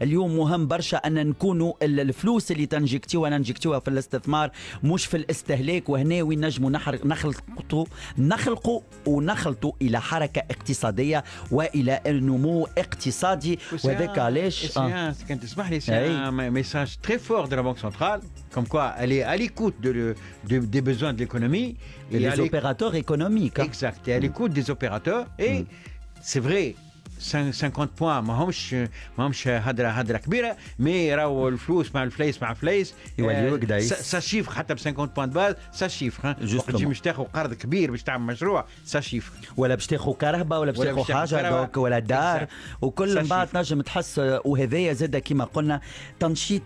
اليوم مهم برشا أن نكونوا الفلوس اللي ننجكتوها في الاستثمار مش في الاستهلاك، وهنا وين نجموا نخلطوا إلى حركة اقتصادية وإلى النمو اقتصادي. وذاك علاش كان تسمح لي سي un message très fort de la Banque centrale comme quoi elle est à l'écoute des besoins de l'économie et des opérateurs économiques. Exact, et à l'écoute des opérateurs et c'est vrai 50 بوان ماهمش هدرة كبيرة، مي راهو الفلوس مع الفليس يوليو قدايس سا شيفر حتى ب 50 بوان باز سا شيفر. تجي باش تاخذ قرض كبير باش تعمل مشروع سا شيفر، ولا باش تاخذ كهرباء ولا باش تاخذ حاجة دوك ولا دار وكل من بعد نجم تحس. وهذايا زاد كما قلنا تنشيط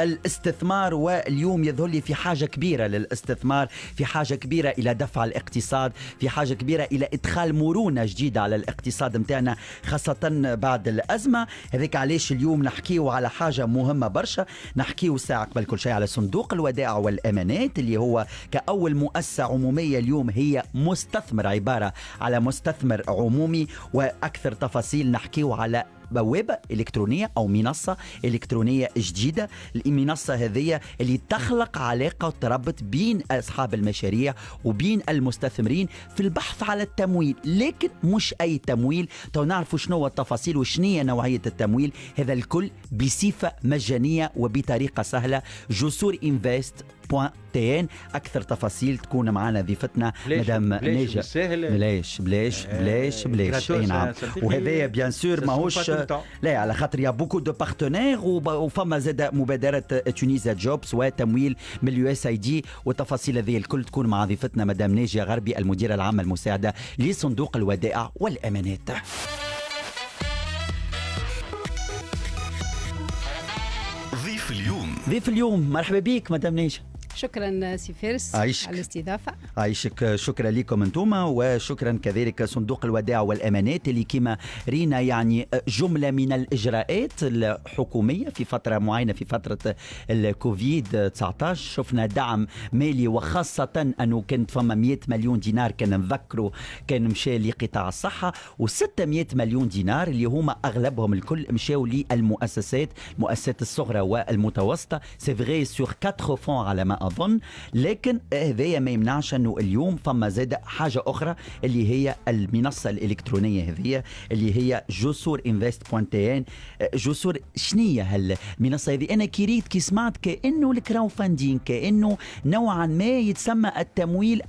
الاستثمار، واليوم يظهر لي في حاجة كبيرة للاستثمار، في حاجة كبيرة إلى دفع الاقتصاد، في حاجة كبيرة إلى إدخال مرونة جديدة على الاقتصاد متاعنا خاصة بعد الأزمة. هذيك علاش اليوم نحكيو على حاجة مهمة برشا، نحكيو ساعة قبل كل شيء على صندوق الودائع والأمانات اللي هو كأول مؤسسة عمومية اليوم هي مستثمر، عبارة على مستثمر عمومي. وأكثر تفاصيل نحكيو على بوابة إلكترونية أو منصة إلكترونية جديدة. المنصة هذه اللي تخلق علاقة وتربط بين أصحاب المشاريع وبين المستثمرين في البحث على التمويل، لكن مش أي تمويل. تو نعرفوا شنو التفاصيل وشنية نوعية التمويل، هذا الكل بصفة مجانية وبطريقة سهلة. جسور إنفست .tn. أكثر تفاصيل تكون معنا ضيفتنا مدام نيجا. بلاش نعم. وهذا بيان سور ماهوش لا على خاطر يا بوكو دو بارتنير، وفما زاد مبادرة تونيزا جوبس وتمويل من اليو اس اي دي. والتفاصيل هذه الكل تكون مع ضيفتنا مدام نيجا غربي المديرة العامة المساعدة لصندوق الودائع والأمانات. ضيف اليوم مرحبا بك مدام نيجا. شكرا سي فارس على الاستضافة. عايشك. شكرا لكم انتم، وشكرا كذلك صندوق الودائع والأمانات اللي كما رينا يعني جملة من الإجراءات الحكومية في فترة معينة، في فترة الكوفيد 19 شفنا دعم مالي، وخاصة أنه كانت فما 100 مليون دينار كان نذكروا كان مشى لقطاع الصحة، و600 مليون دينار اللي هما أغلبهم الكل مشاو للمؤسسات الصغرى والمتوسطة. سي فغي سور 4 فون على ما أظن، لكن هذا ما يمنعش أنه اليوم فما زاد حاجة أخرى اللي هي المنصة الإلكترونية هذه اللي هي جسور إنفست.tn. جسور شنية هالمنصة هذه؟ أنا كريت كي سمعت كأنه الكراو فاندين، كأنه نوعا ما يتسمى التمويل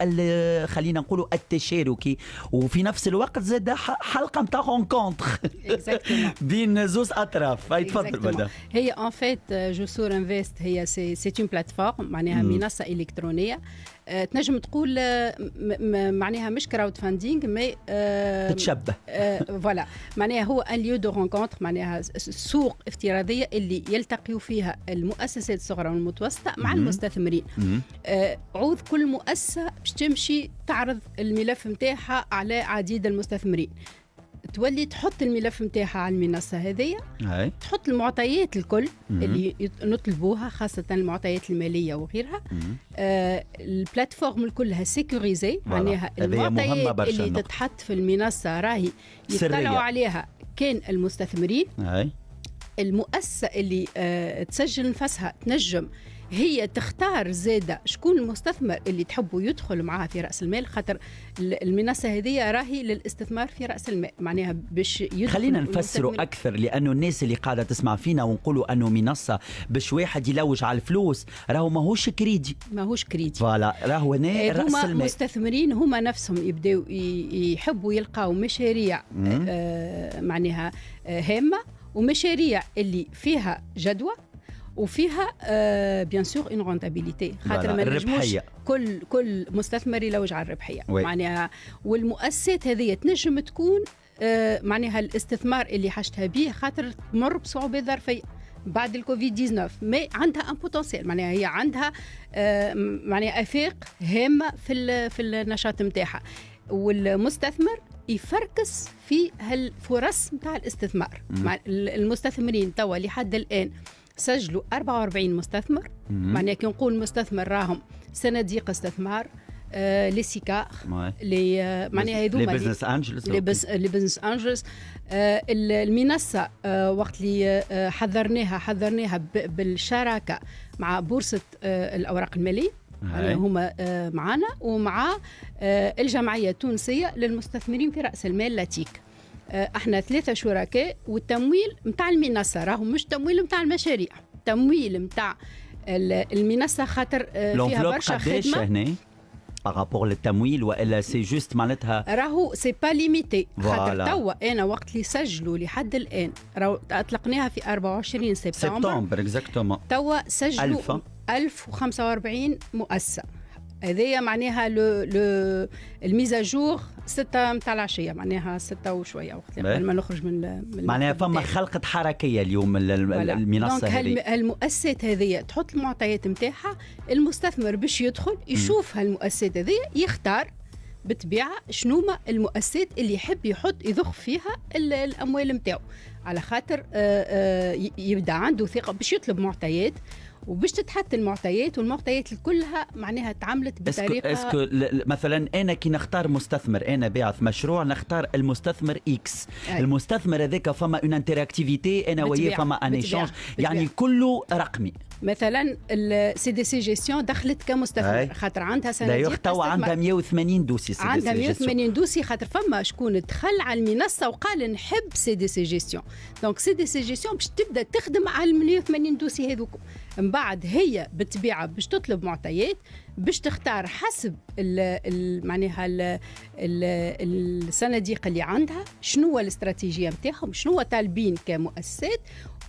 خلينا نقولوا التشاركي، وفي نفس الوقت زاد حلقة متاع رونكونتر بين زوز أطراف. هاي تفضل بدأ. هي ان فيت جسور انفست هي سي اون بلاتفورم، معناها منصة إلكترونية تنجم تقول معناها مش كراود فاندينغ مي تتشبه فوالا. معناها هو ان ليو دو رونكونتر، معناها سوق افتراضية اللي يلتقيوا فيها المؤسسات الصغرى والمتوسطة مع المستثمرين. عوض كل مؤسسة باش تمشي تعرض الملف متاعها على عديد المستثمرين، تولي تحط الملف متاعها على المنصة هذه، تحط المعطيات الكل اللي نطلبوها، خاصة المعطيات المالية وغيرها. البلاتفورم كلها سيكوريزي، معناها المعطيات اللي تتحط في المنصة راهي يطلعوا عليها كان المستثمرين. المؤسسة اللي تسجل نفسها تنجم هي تختار زادة شكون المستثمر اللي تحبوا يدخل معها في رأس المال، خاطر المنصة هذه راهي للاستثمار في رأس المال، معناها باش يدخل. خلينا نفسروا أكثر، لأنه الناس اللي قاعدة تسمع فينا ونقولوا أنه منصة باش واحد يلوج على الفلوس، راهو ماهوش كريدي فوالا، راهو رأس المال. مستثمرين هما نفسهم يبدأوا يحبوا يلقاو مشاريع معناها هامة، ومشاريع اللي فيها جدوى وفيها بيان سور اون رونتابيليتي، خاطر ما نجموش كل مستثمر يلوج على الربحيه معناها. والمؤسسات هذه تنجم تكون معناها الاستثمار اللي حاجتها به، خاطر تمر بصعوبات ظرفيه بعد الكوفيد 19، ما عندها ان بوتنسيال، معناها هي عندها معناها افاق هامه في النشاط نتاعها، والمستثمر يفركس في هالفرص نتاع الاستثمار. المستثمرين توا لحد الان سجلوا 44 مستثمر، معناها كي نقول مستثمر راهم صناديق استثمار، لي سيكار Ouais. لي معناها لي هذوما بزنس انجلز. لي بزنس انجلز. المنصه وقت اللي حضرناها بالشراكه مع بورصه الاوراق الماليه. يعني هما معنا ومع الجمعيه التونسيه للمستثمرين في راس المال لاتيك. احنا 3 شركاء، والتمويل متاع المنصه راهو مش تمويل متاع المشاريع، تمويل متاع المنصه خاطر فيها برشا خدمه هنا بارابور للتمويل، والا سي جوست معناتها راهو سي با ليميتي. خاطر Voilà. توا انا وقت اللي سجلوا لحد الان راهو اطلقناها في 24 سبتمبر اكزاكتومون. توا سجلوا 1045 مؤسسه. هذايا معناها لو الميزاجور 6 متاع العشيه، معناها 6 وشويه وقت قبل ما نخرج من معناها فما خلقت حركيه اليوم المنصه هذه. المؤسسات هذه تحط المعطيات نتاعها، المستثمر باش يدخل يشوف هالمؤسسات هذه، يختار بالطبيعه شنو ما المؤسسات اللي يحب يضخ فيها الاموال نتاعو، على خاطر يبدا عنده ثقه باش يطلب معطيات وباش تتحط المعطيات، والمعطيات كلها معناها تعملت بطريقه. اسكو مثلا انا كي نختار مستثمر، انا باعث مشروع نختار المستثمر اكس، المستثمر هذاك فما اون انتراكتيفيتي انا وياه، فما ان ايشانج، يعني كله رقمي. مثلا السي دي سي جيستيون دخلت كمستثمر خاطر عندها صناديق توا عندها 180 دوسي، عندها 180 دوسي خاطر فما شكون دخل على المنصه وقال نحب سي دي سي جيستيون. دونك سي دي سي جيستيون باش تبدا تخدم على 180 دوسي هذوك. من بعد هي بالطبيعه باش تطلب معطيات، باش تختار حسب معناها الصناديق اللي عندها، شنو هو الاستراتيجيه نتاعهم، شنو هو طالبين كمؤسسات،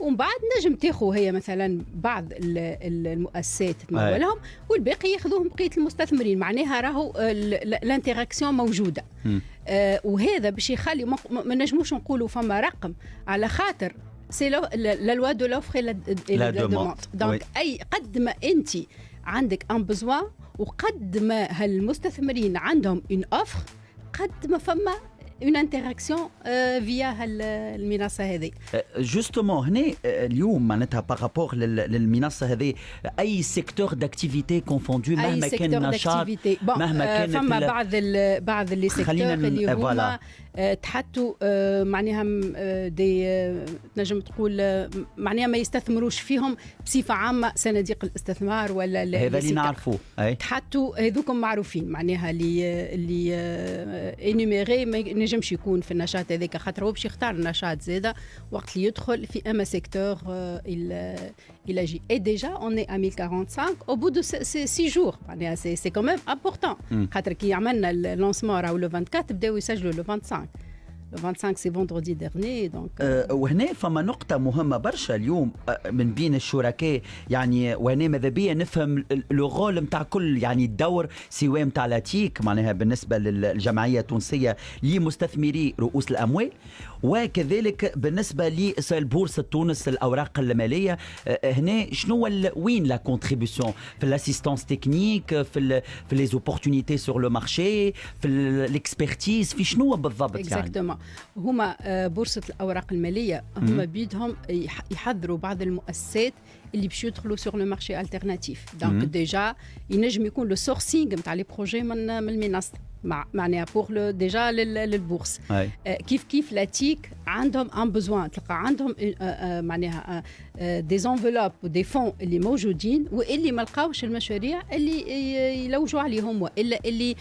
ومن بعد نجم تاخذ هي مثلا بعض المؤسسات تمولهم والباقي ياخذوهم بقيه المستثمرين. معناها راهو الانتراكسيون موجوده. وهذا باش يخلي ما نجموش نقولوا فما رقم، على خاطر سي لا لوا دو لوفر لا دوموند. دونك اي قد ما انت عندك ان بزوان وقد ما هالمستثمرين عندهم اون اوفر، قد ما فما اون انتراكسيون فيا المنصه هذه. جوستومون هنا اليوم معناتها بارابور للمنصه هذه، اي سيكتور داكتيفيتي كونفوندو مهما كان النشاط، مهما كان فما بعض لي سيكتور اللي هما تحطوا معناها دي نجم تقول معناها ما يستثمروش فيهم بصفه عامه صناديق الاستثمار ولا هذا اللي نعرفوه. تحطوا هذوكم معروفين معناها اللي انيميري ما نجمش يكون في النشاط هذاك، خاطر هو باش يختار النشاط زاده وقت اللي يدخل في اما سيكتور il agit. Et déjà on est à 1045 au bout de 6 jours. معناها c'est quand même important. خاطر كي عملنا اللانسمون راهو لو 24 بداو يسجلوا لو 25. Le 25 c'est vendredi dernier donc وهنا فما نقطة مهمة برشا اليوم من بين الشركاء، يعني وهنا ماذا بيا نفهم لو رول نتاع كل، يعني الدور سواء نتاع لاتيك معناها بالنسبة للجمعية التونسية لمستثمري رؤوس الأموال، وكذلك بالنسبة لبورصة تونس الأوراق المالية. هنا شنو وين لا كونتريبيوشن في الاسيستانس تكنيك، في لي زوبورتونيتي سور لو مارشي، في الاكسبرتيز، في شنو بالضبط يعني؟ هما بورصة الأوراق المالية هما بيدهم يحضروا بعض المؤسسات اللي باش يدخلوا سور لو مارشي التيرناتيف. دونك ديجا ينجم يكون لو سورسينغ نتاع لي بروجي من المنصة معناها بور ديجا للبورصه. كيف لاتيك عندهم ان بوزوان، تلقى عندهم معناها دي زونفلوب ودي فون اللي موجودين واللي ما لقاوش المشاريع اللي يلوجوا عليهم، والا اللي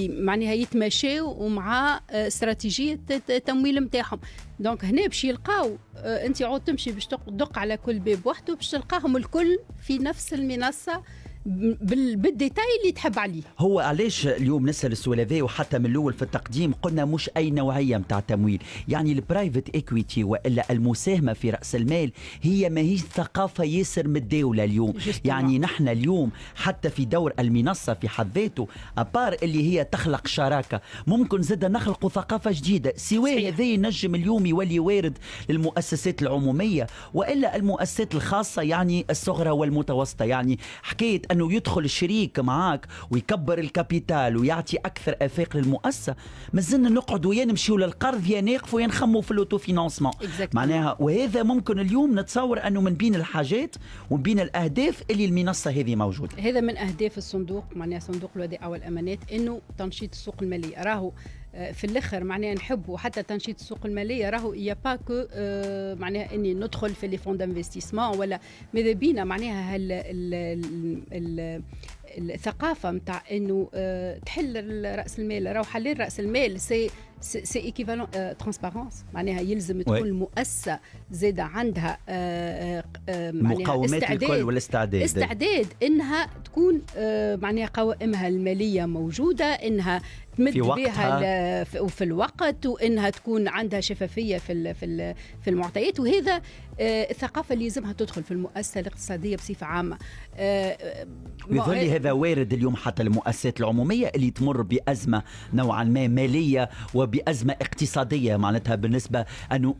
معناها يتماشاو مع استراتيجيه التمويل نتاعهم. دونك هنا باش يلقاو انت عود تمشي باش تدق على كل باب وحده باش تلقاهم الكل في نفس المنصه بالديتاي اللي تحب عليه. هو علاش اليوم نسال السؤال هذا، وحتى من الاول في التقديم قلنا مش اي نوعيه نتاع تمويل، يعني البرايفت ايكويتي والا المساهمه في راس المال هي ماهيش ثقافه ياسر متداوله اليوم. يعني نحن اليوم حتى في دور المنصه في حد ذاته ابار اللي هي تخلق شراكه، ممكن زاد نخلقوا ثقافه جديده، سواء هذا ينجم اليوم يولي وارد للمؤسسات العموميه والا المؤسسات الخاصه، يعني الصغرى والمتوسطه. يعني حكايه أنه يدخل شريك معاك ويكبر الكابيتال ويعطي أكثر آفاق للمؤسسة، مازلنا نقعدوا يا نمشيوا للقرض يا ناقفوا يا نخموا في الأوتو فينانسمون معناها. وهذا ممكن اليوم نتصور أنه من بين الحاجات ومن بين الأهداف اللي المنصة هذه موجودة. هذا من أهداف الصندوق، معناها صندوق الودائع والأمانات، إنه تنشيط السوق المالية. راهو في الاخر معناها نحبوا حتى تنشيط السوق الماليه، راهو يا با كو معناها اني ندخل في لي فون دانفستيسمون ولا ماذا بينا معناها الثقافه نتاع انه تحل راس المال. راهو حلال راس المال سي ايكيفالون ترانسبارونس، معناها يلزم تكون المؤسسه زاده عندها مقومات الكل والاستعداد، استعداد انها تكون معناها قوائمها الماليه موجوده، انها تمد بها في الوقت، وانها تكون عندها شفافيه في المعطيات. وهذا الثقافه اللي لازمها تدخل في المؤسسه الاقتصاديه بصفه عامه. يظل هذا وارد اليوم حتى المؤسسات العموميه اللي تمر بازمه نوعا ما ماليه وبازمه اقتصاديه، معناتها بالنسبه انه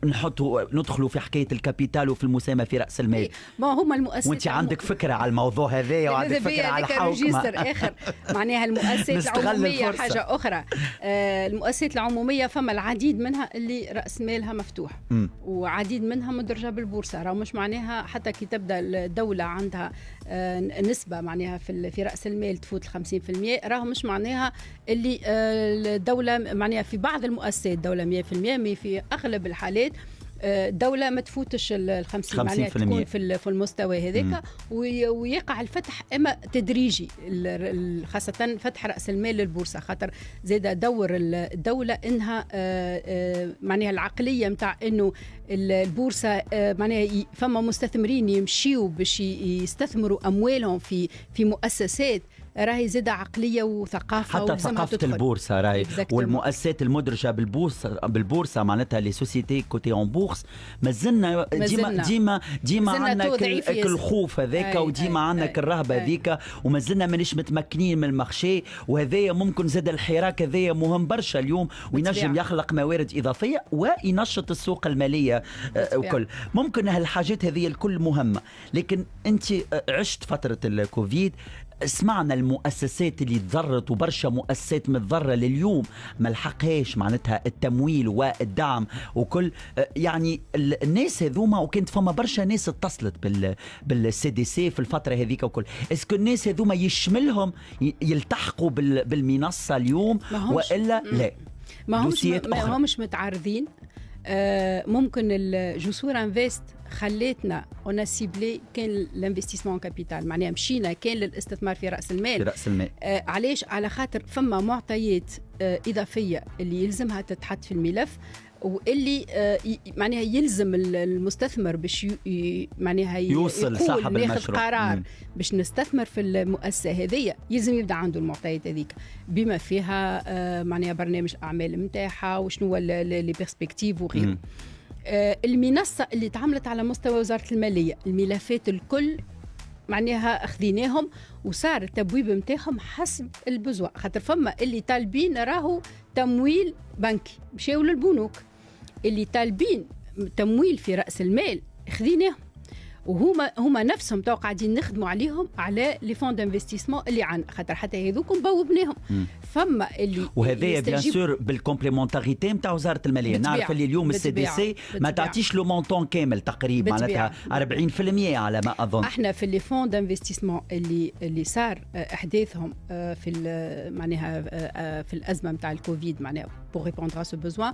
ندخلوا في حكايه الكابيتال وفي المساهمه في راس المال. ما هما المؤسسات، وانت عندك فكره على الموضوع هذا وعندك فكره على الحوكمه اخر معناها المؤسسات العموميه حاجه اخرى. المؤسسات العموميه فما العديد منها اللي راس مالها مفتوح وعديد منها مدرجه بالبورصه. راه مش معناها حتى كي تبدا الدوله عندها نسبه معناها في راس المال تفوت 50%، راه مش معناها اللي الدوله معناها في بعض المؤسسات دوله 100%، مي في اغلب الحالات دولة ما تفوتش 50 معناها تكون في المستوى هذاك. ويقع الفتح اما تدريجي، خاصة فتح رأس المال للبورصة، خاطر زاد دور الدولة انها معناها العقلية متاع انه البورصة معناها فما مستثمرين يمشيوا باش يستثمروا اموالهم في مؤسسات، راهي زاد عقلية وثقافة، حتى ثقافة البورصة راهي والمؤسسات المدرجة بالبورصة معناتها لي سوسيتي كوتي اون بورس مازلنا ديما عندنا كل خوف هذاك، وديما عندنا الرهبة هذيك، ومازلنا مانيش متمكنين من المخشي. وهذايا ممكن زاد الحراك هذايا مهم برشا اليوم، وينجم يخلق موارد إضافية وينشط السوق المالية وكل. ممكن هالحاجات هذه الكل مهمة، لكن أنت عشت فترة الكوفيد، سمعنا المؤسسات اللي تضرت وبرشا مؤسسات متضرة لليوم ما لحقهاش معناتها التمويل والدعم وكل. يعني الناس هذوما، وكانت فما برشا ناس اتصلت بالسي دي سي في الفترة هذيك وكل. اسكو الناس هذوما يشملهم يلتحقوا بالمنصة اليوم وإلا لا؟ ما همش متعارضين. ممكن الجسور انفست خليتنا اون سيبلي كان الانفستيسمون كابيتال، معناها مشينا كان للاستثمار في راس المال. علاش؟ على خاطر فما معطيات اضافيه اللي يلزمها تتحط في الملف، واللي معناها يلزم المستثمر باش معناها يوصل صاحب المشروع قرار باش نستثمر في المؤسسه هذه، يلزم يبدا عنده المعطيات هذيك بما فيها معناها برنامج الاعمال نتاعها وشنو لي بيرسبكتيف وغيره. المنصه اللي تعملت على مستوى وزاره الماليه، الملفات الكل معناها اخذيناهم وصار التبويب نتاعهم حسب البزوى، خاطر فما اللي طالبين راهو تمويل بنكي مشاو للبنوك، اللي طالبين تمويل في راس المال خذيناهم، وهما نفسهم تو قاعدين نخدموا عليهم على لي فون دانفستيسمون اللي عندنا، خاطر حتى هذوكم بوبناهم. فما اللي وهذايا بيان سور بالكومبليمونتاريتي نتاع وزاره الماليه. نعرف اللي اليوم السي دي سي ما تعطيش لو مونطون كامل تقريبا، معناتها 40% على ما اظن. احنا في لي فون دانفستيسمون اللي صار احداثهم في معناها في الازمه نتاع الكوفيد، معناها بور ريبوندر ا سو بوزوان،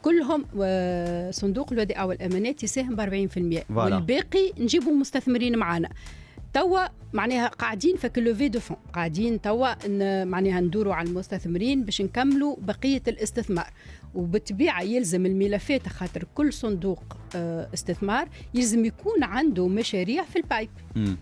كلهم صندوق الودائع والامانات يساهم ب 40%، والباقي نجيبوا مستثمرين معنا. توا معناها قاعدين في لوفي دو فون، قاعدين توا معناها ندوروا على المستثمرين باش نكملوا بقيه الاستثمار. وبالطبيعه يلزم الملفات، خاطر كل صندوق استثمار يلزم يكون عنده مشاريع في البايب.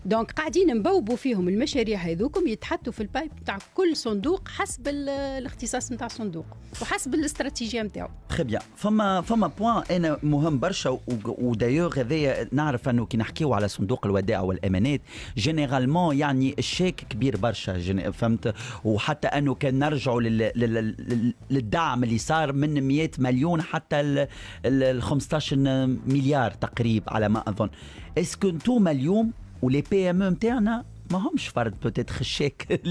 دونك قاعدين نبوبوا فيهم المشاريع هذوكم يتحطوا في البايب نتاع كل صندوق حسب الاختصاص نتاع الصندوق وحسب الاستراتيجيه نتاعو. تري بيان. فما بوين انا مهم برشا، ودايوغ هذايا نعرف انه كي نحكيو على صندوق الودائع والامانات جينيرالمون يعني الشيك كبير برشا، فهمت؟ وحتى انه كان نرجعوا للدعم اللي صار من 100 مليون حتى ال 15 مليار تقريبا على ما اظن. اسكو انتم اليوم ولي بي ام نتاعنا ما همش فرد بوتيتر الشيك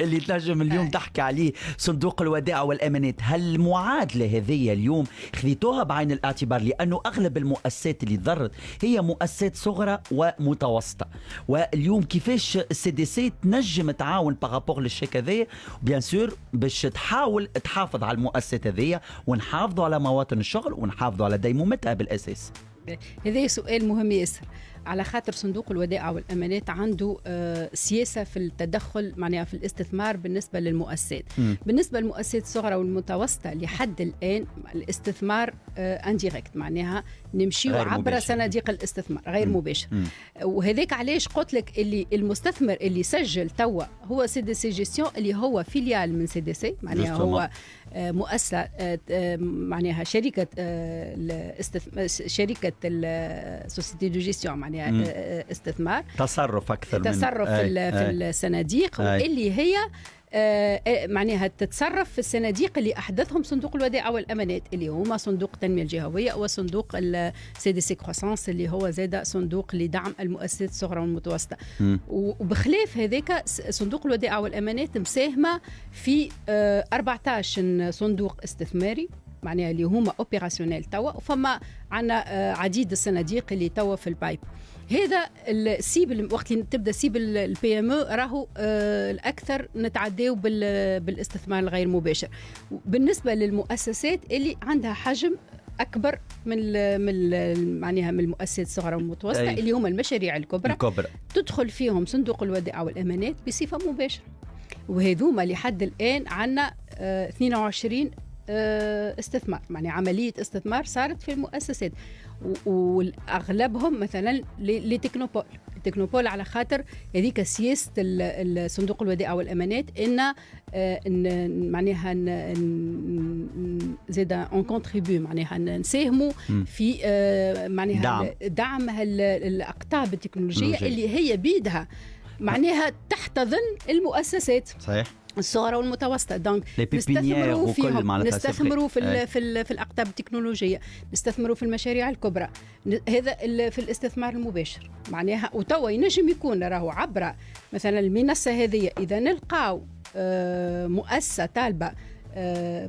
اللي تنجم اليوم تحكي عليه صندوق الودائع والأمانات. هل المعادلة هذه اليوم خذيتوها بعين الاعتبار؟ لأنه أغلب المؤسسات اللي ضرت هي مؤسسات صغرى ومتوسطة، واليوم كيفاش السي دي سي تنجم تعاون بارابور للشيك هذايا بيان سور باش تحاول تحافظ على المؤسسات هذيا ونحافظوا على مواطن الشغل ونحافظوا على ديمومتها بالأساس؟ هذا سؤال مهم ياسر، على خاطر صندوق الودائع والأمانات عنده سياسة في التدخل معناها في الاستثمار بالنسبة للمؤسسات. بالنسبة للمؤسسات الصغرى والمتوسطة لحد الآن الاستثمار انديريكت، معناها نمشيو عبر صناديق الاستثمار غير مباشر. وهذاك علاش قلت لك اللي المستثمر اللي سجل توا هو سي دي سي جيستيون اللي هو فيليال من سي دي سي، معناها هو مؤسسة معناها شركة شركة السوسيتي دو جيستيون معناها استثمار تصرف أكثر من تصرف في الصناديق، واللي هي معناها تتصرف في الصناديق اللي أحدثهم صندوق الودائع والأمانات اللي هما صندوق التنمية الجهوية وصندوق السي دي سي كروسانس اللي هو زاد صندوق لدعم المؤسسات الصغرى والمتوسطة. وبخلاف هذاك صندوق الودائع والأمانات مساهمة في 14 صندوق استثماري معناها اللي هما اوبيراسيونيل توا، وفما عنا عديد الصناديق اللي توا في البايب. هذا السيب وقت اللي تبدا سيب البي ام او راهو الاكثر نتعداو بالاستثمار الغير مباشر. بالنسبه للمؤسسات اللي عندها حجم اكبر من معناها من المؤسسات الصغرى والمتوسطه اللي هم المشاريع الكبرى تدخل فيهم صندوق الودائع والامانات بصفه مباشره. وهذوما لحد الان عندنا 22 استثمار، يعني عملية استثمار صارت في المؤسسات، والأغلبهم مثلا لتكنوبول. تكنوبول على خاطر هذيك سياسة الصندوق الودائع والأمانات إن معناها زاد اون كونتريبيو معناها نساهموا في معناها دعم الأقطاب التكنولوجية اللي هي بيدها معناها تحتضن المؤسسات صحيح الصغرى والمتوسطة. دونك نستثمروا فيهم، نستثمروا في الأقطاب التكنولوجية، نستثمروا في المشاريع الكبرى. هذا في الاستثمار المباشر معناها. وتوا ينجم يكون راهو عبر مثلا المنصة هذه إذا نلقاو مؤسسة طالبة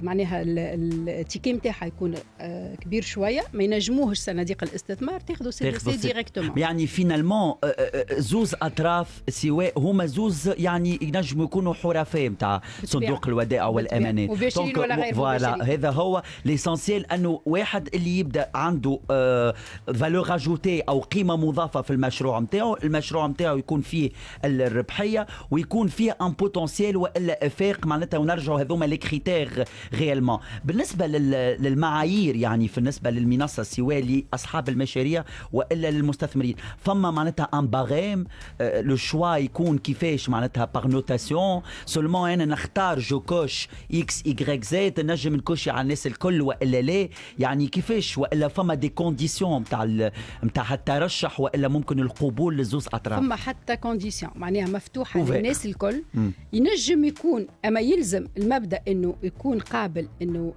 معناها التيكي نتاعها يكون كبير شويه ما ينجموهش صناديق الاستثمار تاخذوا سي ديريكتومون. يعني فينالمون زوز اطراف سواء هما زوز يعني ينجموا يكونوا حرفاء نتاع صندوق الودائع والامانات مباشرين ولا غير مباشرين. هذا هو ليسانسيال، انه واحد اللي يبدا عنده فالور اجوتي او قيمه مضافه في المشروع نتاعو، المشروع نتاعو يكون فيه الربحيه ويكون فيه ان بوتنسيال والا افاق معناتها، ونرجعوا هذوما لي كريتير غيالمون. بالنسبة للمعايير يعني بالنسبة للمنصة سواء لأصحاب المشاريع وإلا للمستثمرين، فما معناتها ان باغيم لو شوا يكون كيفاش معناتها باغ نوتاسيون سولمون أنا نختار جو كوش إكس إيكغيك زيت نجم نكوشي على الناس الكل وإلا لا، يعني كيفاش وإلا فما دي كونديسيون متاع الترشح وإلا ممكن القبول للزوز أطراف؟ فما حتى كونديسيون معناها مفتوحة للناس الكل. ينجم يكون أما يلزم المبدأ إنه يكون قابل انه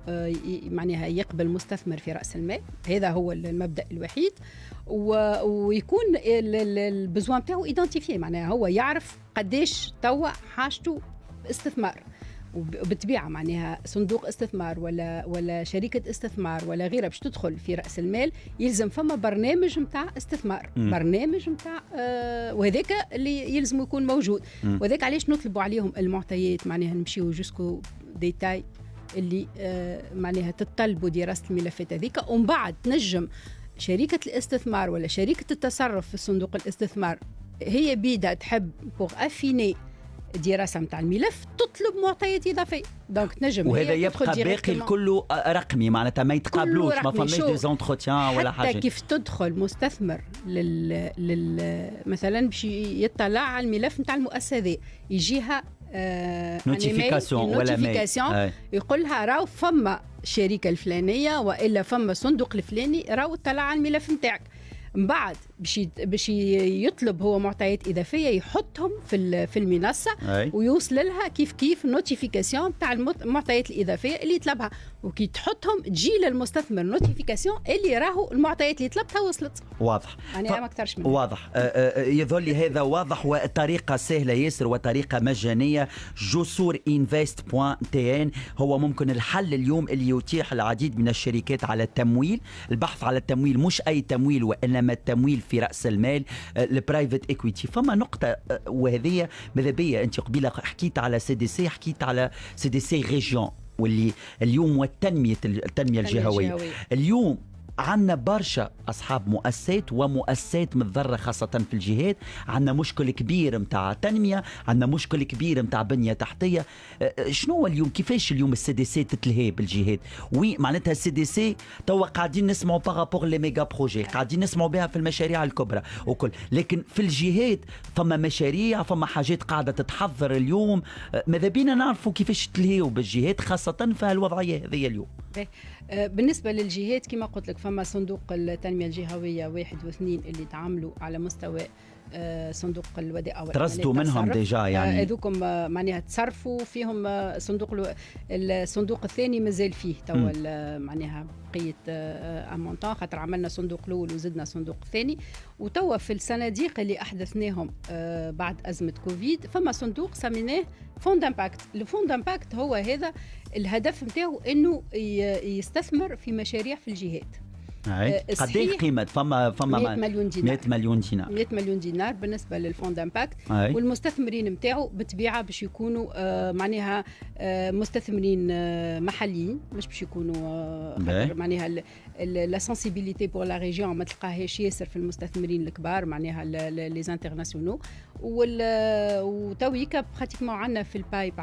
معناها يقبل مستثمر في راس المال، هذا هو المبدا الوحيد. ويكون البزوان بتاعه ايدنتيفي معناها هو يعرف قديش توا حاجته استثمار. وبالطبيعه معناها صندوق استثمار ولا شركه استثمار ولا غيرها باش تدخل في راس المال يلزم فما برنامج نتاع استثمار، برنامج نتاع وهذاك اللي يلزم يكون موجود. وهذاك علاش نطلبوا عليهم المعطيات معناها نمشيو جوسكو ديتاي اللي معناها تطلبوا دراسه الملفات هذيك. ومن بعد تنجم شركه الاستثمار ولا شركه التصرف في صندوق الاستثمار هي بيدا تحب بوغ افيني دراسه نتاع الملف تطلب معطيات اضافيه. دونك تنجم وهذا يبقى باقي الكل رقمي معناتها ما يتقابلوش ما فماش دي زونتروتيان ولا حاجه. حتى كيف تدخل مستثمر مثلا باش يطلع على الملف نتاع المؤسسه هذه يجيها نوتيفيكاسيون يقول لها راهو فما الشركه الفلانيه والا فما صندوق الفلاني راهو طلع على الملف نتاعك. من بعد باش يطلب هو معطيات اضافيه يحطهم في المنصه ويوصل لها كيف نوتيفيكاسيون تاع المعطيات الاضافيه اللي يطلبها، وكي تحطهم تجي للمستثمر نوتيفيكاسيون اللي راهو المعطيات اللي طلبتها وصلت. واضح يعني ما اكثرش من واضح. يظل لي هذا واضح، وطريقه سهله ياسر وطريقه مجانيه. josurinvest.tn هو ممكن الحل اليوم اللي يتيح العديد من الشركات على التمويل، البحث على التمويل، مش اي تمويل وانما التمويل في راس المال، البرايفت ايكويتي. فما نقطه وهذه ماذا بيا انت قبيله حكيت على CDC، حكيت على CDC ريجيون واللي اليوم والتنميه الجهويه. اليوم عندنا برشا أصحاب مؤسسات ومؤسسات متضررة خاصة في الجهات، عندنا مشكل كبير متاع تنمية، عندنا مشكل كبير متاع بنية تحتية. شنو اليوم كيفاش اليوم CDC تتلهي بالجهات؟ وي معناتها CDC توا قاعدين نسمعوا بارابور لي ميجا بروجي، قاعدين نسمعوا بها في المشاريع الكبرى وكل، لكن في الجهات فما مشاريع، فما حاجات قاعدة تتحضر اليوم. ماذا بينا نعرفوا كيفاش تلهيوا بالجهات خاصة في هالوضعية هذه اليوم. بالنسبة للجهات كما قلت لك فما صندوق التنمية الجهوية 1 و2 اللي تعاملوا على مستوى صندوق الودائع ترصدوا منهم ديجا يعني هذوكم معناها تصرفوا فيهم. الصندوق الثاني مازال فيه توا معناها بقية امونطون، خاطر عملنا صندوق الاول وزدنا صندوق الثاني، وتوا في الصناديق اللي احدثناهم بعد ازمة كوفيد فما صندوق سميناه فوند امباكت. الفوند امباكت هو هذا الهدف نتاعو انه يستثمر في مشاريع في الجهات. قد ايه قيمه؟ فما 100 مليون دينار. 100 مليون دينار 100 مليون دينار بالنسبه للفوند امباكت. والمستثمرين نتاعو بالطبيعه باش يكونوا معناها مستثمرين محليين، مش باش يكونوا معناها لا سنسيبيليتي بور لا ريجيون ما تلقاهاش ياسر في المستثمرين الكبار معناها لي انترناسيونال. وتويكا براتيكمون عندنا في البايب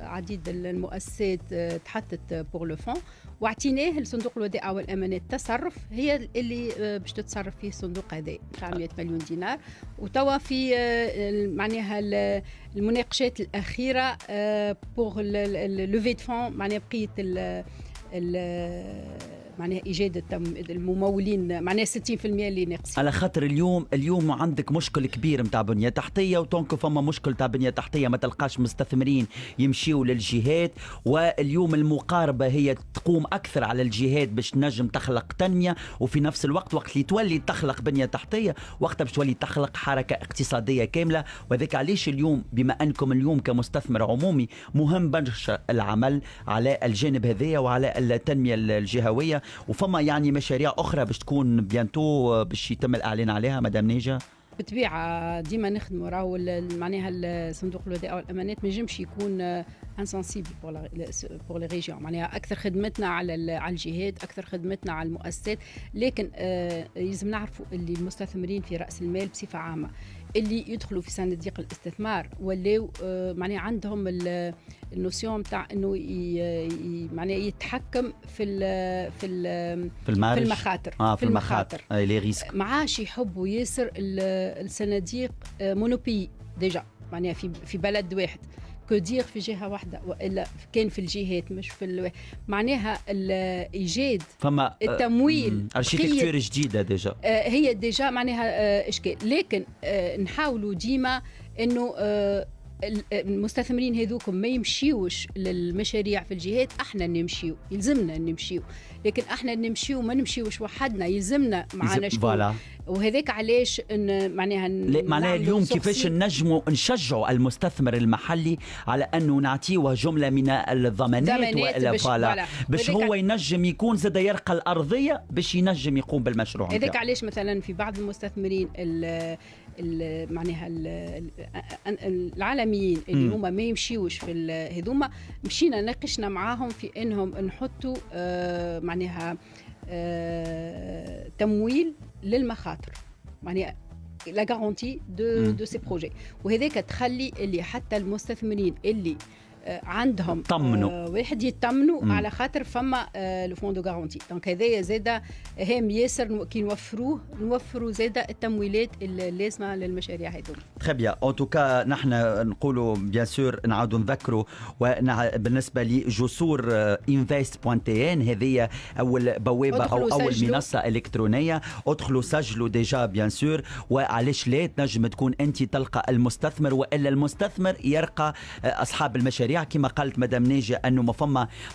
عديد المؤسسات تحطت بور لو فون، واعطيناه لصندوق الودائع والامانات تصرف هي اللي باش تتصرف فيه الصندوق هذا تاع 100 مليون دينار. وتوا في معناها المناقشات الاخيره بور لوفي دو فون معناها بقيه معناها ايجاد الممولين معناها 60% اللي ناقصين. على خاطر اليوم عندك مشكل كبير نتاع بنيه تحتيه، وطونك فما مشكل تاع بنيه تحتيه ما تلقاش مستثمرين يمشيوا للجهات، واليوم المقاربه هي تقوم اكثر على الجهات باش تنجم تخلق تنميه، وفي نفس الوقت وقت اللي تولي تخلق بنيه تحتيه وقتها باش تولي تخلق حركه اقتصاديه كامله. وذاك علاش اليوم بما انكم اليوم كمستثمر عمومي مهم برشا العمل على الجانب هذايا وعلى التنميه الجهويه. وفما يعني مشاريع أخرى باش تكون بيانتو باش يتم الإعلان عليها مدام نيجا؟ بالطبيعة ديما نخدموا راهو معناها صندوق الودائع والأمانات ما ينجمش يكون انسنسيبل بور لي ريجيون، معناها أكثر خدمتنا على الجهات، أكثر خدمتنا على المؤسسات، لكن لازم نعرفوا اللي المستثمرين في رأس المال بصفة عامة اللي يدخلوا في صناديق الاستثمار ولاو معناها عندهم النوسيون تاع انه معناها يتحكم في المخاطر. في المخاطر لي ريسك. ما عادش يحبوا ياسر الصناديق مونوبي ديجا معناها في بلد واحد كدير في جهه واحده، والا كان في الجهات مش في معناها الايجاد فما التمويل اركيتكتور جديده ديجا هي ديجا معناها اشكال. لكن نحاولوا ديما انه المستثمرين هذوكم ما يمشيوش للمشاريع في الجهات، احنا نمشيو، يلزمنا نمشيو، لكن احنا نمشيو ما نمشيوش وحدنا، يلزمنا معنا شكون. وهذاك علاش معناها اليوم كيفاش نجموا نشجعوا المستثمر المحلي على انه نعطيه جمله من الضمانات والا باش هو ينجم يكون زاد يرقى الارضيه باش ينجم يقوم بالمشروع. هذاك علاش مثلا في بعض المستثمرين معناها العالميين اللي هما ما يمشيوش في هذوما، مشينا ناقشنا معاهم في انهم نحطوا معناها تمويل للمخاطر، معناها لا غارونتي دو سي بروجي. وهذاك تخلي اللي حتى المستثمرين اللي عندهم طمنوا. واحد يطمنوا على خاطر فما لو فون دو غارونتي. دونك هذايا زاده هام ياسر كي نوفروا زاده التمويلات اللازمه للمشاريع هذوما. تري بيان. ان توكا نحن نقولوا بيان سور نعاودوا نذكروا بالنسبه لجسور invest.tn هذه اول بوابه او اول منصه الكترونيه. ادخلوا سجلوا ديجا بيان سور. وعلاش لا تنجم تكون انت تلقى المستثمر والا المستثمر يلقى اصحاب المشاريع. كما قالت مدام ناجية انه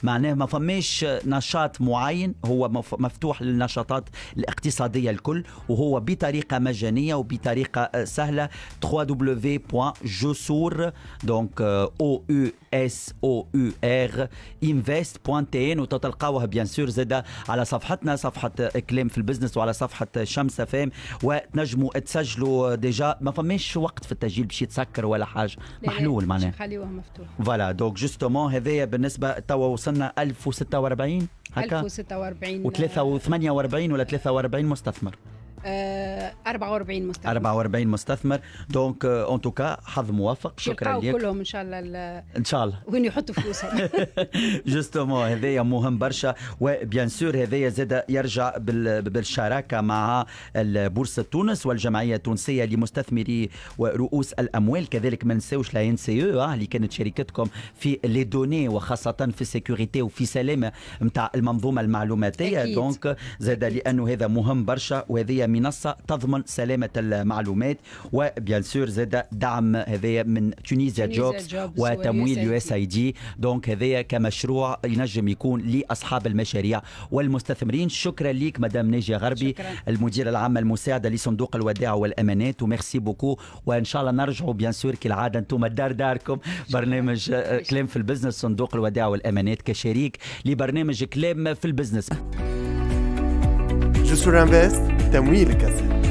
ما فماش نشاط معين، هو مفتوح للنشاطات الاقتصاديه الكل، وهو بطريقه مجانيه وبطريقه سهله. www.josour donc OUSOUR invest.tn وتلقاوها بيان سور زاده على صفحتنا، صفحه كلام في البزنس، وعلى صفحه شمس فام. وتنجموا تسجلوا ديجا، ما فماش وقت في التسجيل باش يتسكر ولا حاجه، محلول معناها خليوها مفتوح. فوالا دونك جوستومون هذايا بالنسبه توا وصلنا 1046 هكا 1046 و48 ولا 43 مستثمر. 44 مستثمر. 44 مستثمر. دونك اون توكا حظ موفق. شكرا لك. كلهم ان شاء الله ان شاء الله وين يحطوا فلوسهم. جوستومون هذايا مهم برشا. وبيان سور هذايا زاد يرجع بالشراكه مع بورصه تونس والجمعيه التونسيه لمستثمري ورؤوس الاموال. كذلك ما نساوش لا ان سي او اللي كانت شركتكم في لي دوني وخاصه في السيكوريتي وفي سلامه نتاع المنظومه المعلوماتيه. دونك زاد لانه هذا مهم برشا، وهذه منصه تضمن سلامه المعلومات. وبيان سور زاد دعم هذايا من تونيزيا جوبز وتمويل يو اس اي دي. دونك هذايا كمشروع ينجم يكون لاصحاب المشاريع والمستثمرين. شكرا ليك مدام ناجية غربي، المديره العامه المساعده لصندوق الودائع والامانات، وميرسي بوكو. وان شاء الله نرجعوا بيان سور كالعاده انتم داركم برنامج كلام في البزنس، صندوق الودائع والامانات كشريك لبرنامج كلام في البزنس. جسور انفست تمويل كسب.